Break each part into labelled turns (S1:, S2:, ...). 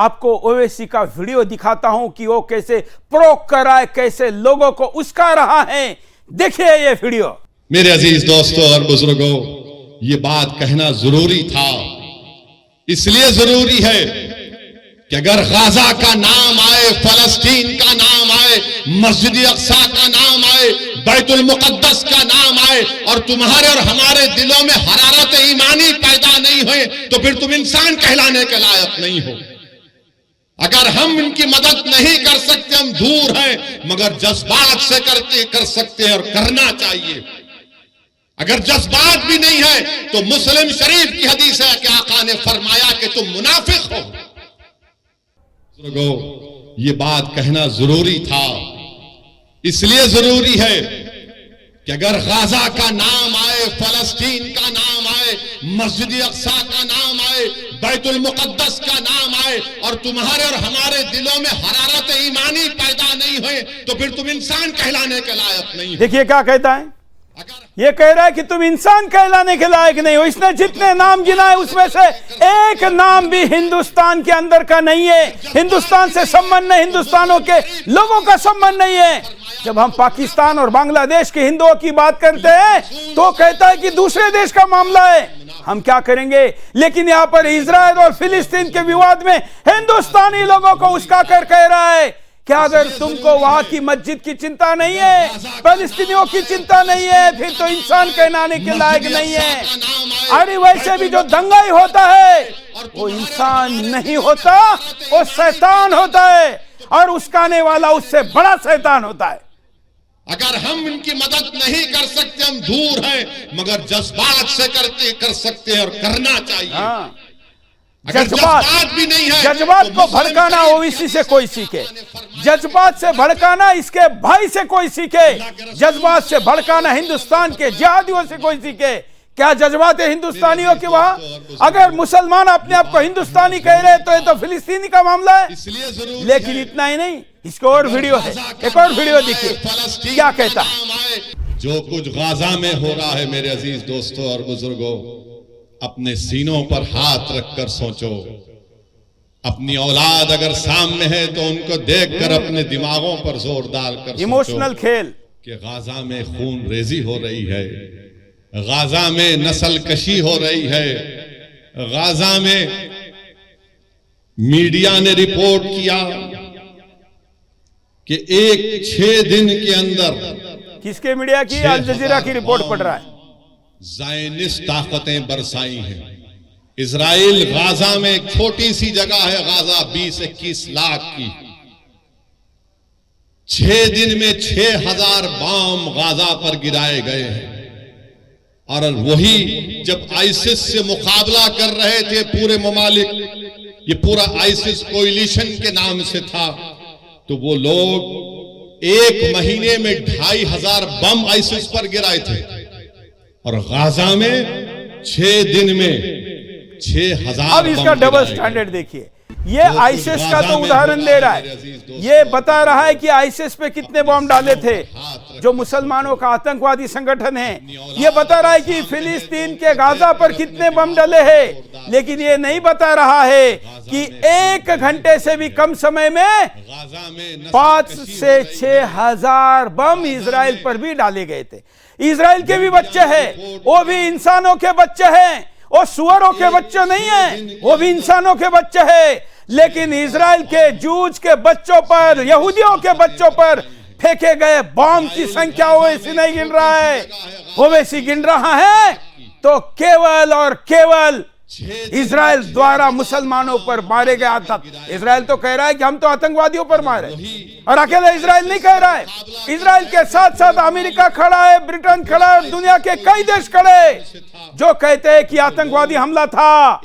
S1: आपको ओवैसी का वीडियो दिखाता हूं कि वो कैसे प्रोक कर रहा है, कैसे लोगों को उस्का रहा है। देखिए ये वीडियो।
S2: मेरे अजीज दोस्तों और बुजुर्गों, ये बात कहना जरूरी था। इसलिए जरूरी है कि अगर गाजा का नाम आए, फलस्तीन का नाम आए, मस्जिद अक्सा का नाम आए, बैतुल मुकद्दस का नाम आए और तुम्हारे और हमारे दिलों में हरारत ईमानी पैदा नहीं हुए तो फिर तुम इंसान कहलाने के लायक नहीं हो। अगर हम इनकी मदद नहीं कर सकते, हम दूर हैं, मगर जज्बात से कर सकते हैं और करना चाहिए। अगर जज्बात भी नहीं है तो मुस्लिम शरीफ की हदीस है कि आका ने फरमाया कि तुम मुनाफिक हो। ये बात कहना जरूरी था। इसलिए जरूरी है कि अगर गाजा का नाम आए, फलस्तीन का नाम आए, मस्जिद अक्सा का नाम आए, बैतुल मुकद्दस का नाम आए और तुम्हारे और हमारे दिलों में हरारत ईमानी पैदा नहीं हुए तो फिर तुम इंसान कहलाने के लायक नहीं हो।
S1: देखिए क्या कहता है, ये कह रहा है कि तुम इंसान कहलाने के लायक नहीं हो। इसने जितने नाम गिनाए उसमें से एक नाम भी हिंदुस्तान के अंदर का नहीं है। हिंदुस्तान से संबंध नहीं, हिंदुस्तानों के लोगों का संबंध नहीं है। जब हम पाकिस्तान और बांग्लादेश के हिंदुओं की बात करते हैं तो कहता है कि दूसरे देश का मामला है, हम क्या करेंगे। लेकिन यहां पर इजराइल और फिलिस्तीन के विवाद में हिंदुस्तानी लोगों को उसका कर कह रहा है क्या अगर तुमको वहां की मस्जिद की चिंता नहीं है, फलस्तीनियों की चिंता नहीं है, फिर तो इंसान कहलाने के लायक नहीं है। अरे वैसे भी जो दंगाई होता है वो इंसान नहीं होता, वो शैतान होता है और उसकाने वाला उससे बड़ा शैतान होता है।
S2: अगर हम इनकी मदद नहीं कर सकते, हम दूर हैं, मगर जज्बात से कर सकते हैं और करना चाहिए।
S1: जज्बात
S2: भी नहीं है,
S1: जज्बात को भड़काना ओवैसी से कोई सीखे, जज्बात से भड़काना इसके भाई से कोई सीखे, जज्बात से भड़काना हिंदुस्तान के जिहादियों से कोई सीखे। क्या जज्बात है हिंदुस्तानियों के वहां? अगर मुसलमान अपने आप को हिंदुस्तानी कह रहे तो ये तो फिलिस्तीनी का मामला है। लेकिन इतना ही नहीं, इसको और वीडियो है, एक और वीडियो देखिए क्या कहता है।
S2: जो कुछ गाजा में हो रहा है मेरे अजीज दोस्तों और बुजुर्गों, अपने सीनों पर हाथ रखकर सोचो। अपनी औलाद अगर सामने है तो उनको देखकर अपने दिमागों पर जोर डालकर
S1: इमोशनल खेल
S2: कि गाजा में खून रेजी हो रही है, गाजा में नस्ल कशी हो रही है, गाजा में मीडिया ने रिपोर्ट किया कि 6 दिन के अंदर,
S1: किसके मीडिया की? अल जजीरा की रिपोर्ट पढ़ रहा है।
S2: ज़ायनिस्ट ताकतें बरसाई हैं। इजराइल गाजा में एक छोटी सी जगह है, गाजा 20-21 लाख की, 6 दिन में 6000 बम गाजा पर गिराए गए हैं। और वही जब आईसिस से मुकाबला कर रहे थे पूरे ममालिक, ये पूरा आईसिस कोएलिशन के नाम से था, तो वो लोग 1 महीने में 2500 बम आईसिस पर गिराए थे और गाजा में 6 दिन में 6000।
S1: अब इसका डबल स्टैंडर्ड देखिए। ये आईसिस का तो उदाहरण दे रहा है, ये बता रहा है कि आईसिस पे कितने बम डाले थे, जो मुसलमानों का आतंकवादी संगठन है। ये बता रहा है कि फिलिस्तीन के गाजा पर कितने बम डले हैं, लेकिन ये नहीं बता रहा है कि 1 घंटे से भी कम समय में 5 से 6000 बम इजराइल पर भी डाले गए थे। इजराइल के भी बच्चे हैं, वो भी इंसानों के बच्चे हैं, वो सुअरों के बच्चे नहीं हैं, वो भी इंसानों के बच्चे हैं। लेकिन इजराइल के जूज के बच्चों पर, यहूदियों के बच्चों पर फेंके गए बम की संख्या ओवैसी नहीं गिन रहा है। ओवैसी गिन रहा है तो केवल और केवल इजराइल द्वारा मुसलमानों पर मारे गए आतंक। इजराइल तो कह रहा है कि हम तो आतंकवादियों पर मारे, और अकेला इजराइल नहीं कह रहा है, इजराइल के साथ साथ अमेरिका खड़ा है, ब्रिटेन खड़ा है, दुनिया के कई देश खड़े जो कहते हैं कि आतंकवादी हमला था।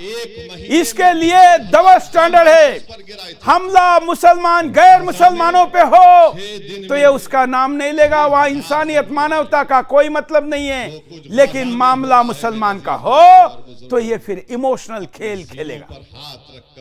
S1: इसके लिए डबल स्टैंडर्ड है। हमला मुसलमान गैर मुसलमानों पे हो तो ये उसका नाम नहीं लेगा, वहां इंसानियत मानवता का कोई मतलब नहीं है। लेकिन मामला मुसलमान का हो तो ये फिर इमोशनल खेल खेलेगा।